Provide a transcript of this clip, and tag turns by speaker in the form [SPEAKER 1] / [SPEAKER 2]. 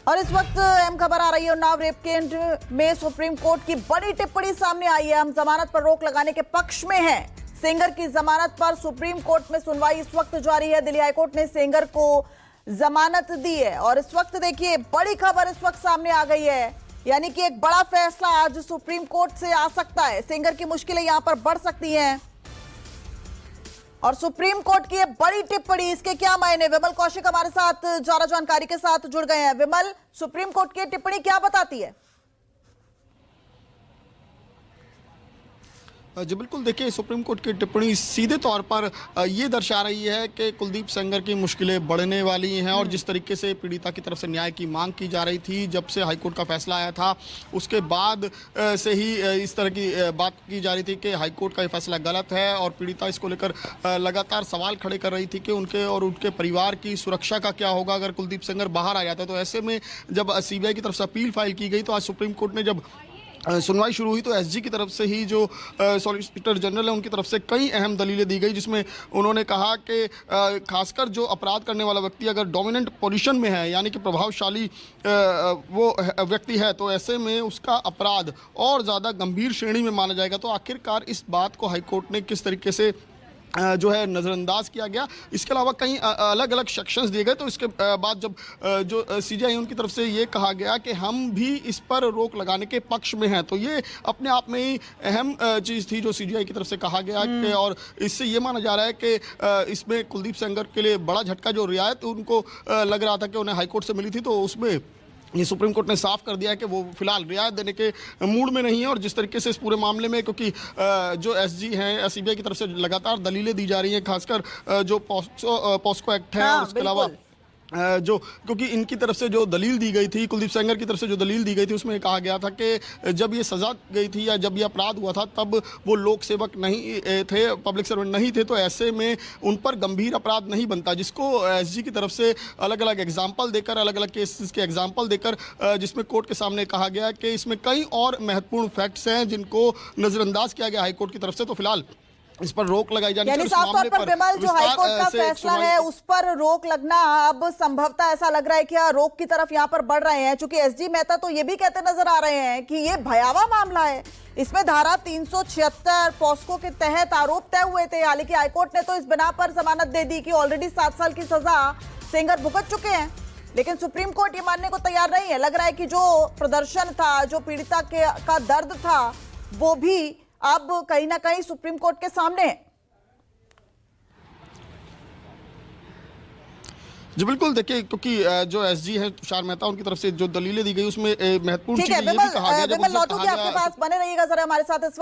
[SPEAKER 1] और इस वक्त अहम खबर आ रही है उन्नाव रेप केंद्र में सुप्रीम कोर्ट की बड़ी टिप्पणी सामने आई है। हम जमानत पर रोक लगाने के पक्ष में हैं। सेंगर की जमानत पर सुप्रीम कोर्ट में सुनवाई इस वक्त जारी है। दिल्ली हाईकोर्ट ने सेंगर को जमानत दी है और इस वक्त देखिए बड़ी खबर इस वक्त सामने आ गई है, यानी कि एक बड़ा फैसला आज सुप्रीम कोर्ट से आ सकता है। सेंगर की मुश्किलें यहां पर बढ़ सकती हैं और सुप्रीम कोर्ट की ये बड़ी टिप्पणी, इसके क्या मायने। विमल कौशिक हमारे साथ ज्यादा जानकारी के साथ जुड़ गए हैं। विमल, सुप्रीम कोर्ट की टिप्पणी क्या बताती है?
[SPEAKER 2] जी बिल्कुल, देखिए सुप्रीम कोर्ट की टिप्पणी सीधे तौर पर ये दर्शा रही है कि कुलदीप सेंगर की मुश्किलें बढ़ने वाली हैं और जिस तरीके से पीड़िता की तरफ से न्याय की मांग की जा रही थी, जब से हाईकोर्ट का फैसला आया था उसके बाद से ही इस तरह की बात की जा रही थी कि हाईकोर्ट का ये फैसला गलत है और पीड़िता इसको लेकर लगातार सवाल खड़े कर रही थी कि उनके परिवार की सुरक्षा का क्या होगा अगर कुलदीप सेंगर बाहर आ जाता है। तो ऐसे में जब सीबीआई की तरफ से अपील फाइल की गई तो आज सुप्रीम कोर्ट ने जब सुनवाई शुरू हुई तो एसजी की तरफ से ही जो सॉलिसिटर जनरल है उनकी तरफ से कई अहम दलीलें दी गई, जिसमें उन्होंने कहा कि खासकर जो अपराध करने वाला व्यक्ति अगर डोमिनेंट पोजीशन में है यानी कि प्रभावशाली वो व्यक्ति है तो ऐसे में उसका अपराध और ज़्यादा गंभीर श्रेणी में माना जाएगा। तो आखिरकार इस बात को हाईकोर्ट ने किस तरीके से जो है नज़रअंदाज किया गया। इसके अलावा कई अलग अलग सेक्शंस दिए गए। तो इसके बाद जब जो सीजीआई उनकी तरफ से ये कहा गया कि हम भी इस पर रोक लगाने के पक्ष में हैं, तो ये अपने आप में ही अहम चीज़ थी जो सीजीआई की तरफ से कहा गया कि और इससे ये माना जा रहा है कि इसमें कुलदीप सेंगर के लिए बड़ा झटका, जो रियायत उनको लग रहा था कि उन्हें हाईकोर्ट से मिली थी, तो उसमें ये सुप्रीम कोर्ट ने साफ कर दिया है कि वो फिलहाल रियायत देने के मूड में नहीं है। और जिस तरीके से इस पूरे मामले में, क्योंकि जो एसजी हैं सीबीआई की तरफ से लगातार दलीलें दी जा रही हैं, खासकर जो पॉस्को एक्ट है और उसके अलावा जो क्योंकि इनकी तरफ से जो दलील दी गई थी, कुलदीप सेंगर की तरफ से जो दलील दी गई थी उसमें कहा गया था कि जब ये सजा गई थी या जब ये अपराध हुआ था तब वो लोक सेवक नहीं थे, पब्लिक सर्वेंट नहीं थे, तो ऐसे में उन पर गंभीर अपराध नहीं बनता, जिसको एसजी की तरफ से अलग अलग एग्जाम्पल देकर, अलग अलग केसेस के एग्जाम्पल देकर जिसमें कोर्ट के सामने कहा गया कि इसमें कई और महत्वपूर्ण फैक्ट्स हैं जिनको नज़रअंदाज किया गया हाईकोर्ट की तरफ से। तो फिलहाल इस पर रोक लगाई जानी चाहिए।
[SPEAKER 1] साफ तौर पर विमल, जो हाईकोर्ट का फैसला है उस पर रोक लगना अब संभवतः ऐसा लग रहा है कि रोक की तरफ यहां पर बढ़ रहे हैं, क्योंकि एसजी मेहता तो ये भी कहते नजर आ रहे हैं कि ये भयावह मामला है, इसमें धारा 376 पॉस्को के तहत आरोप तय हुए थे। हालांकि हाईकोर्ट ने तो इस बिना पर जमानत दे दी कि ऑलरेडी 7 साल की सजा सेंगर भुगत चुके हैं, लेकिन सुप्रीम कोर्ट ये मानने को तैयार नहीं है। लग रहा है कि जो प्रदर्शन था, जो पीड़िता का दर्द था, वो भी अब कहीं ना कहीं सुप्रीम कोर्ट के सामने है।
[SPEAKER 2] जी बिल्कुल, देखिए क्योंकि जो एसजी है तुषार मेहता, उनकी तरफ से जो दलीलें दी गई उसमें महत्वपूर्ण चीज ये भी कहा गया,
[SPEAKER 1] विमल लौटूंगी आपके पास, बने रहिएगा जरा हमारे साथ इस वक्त।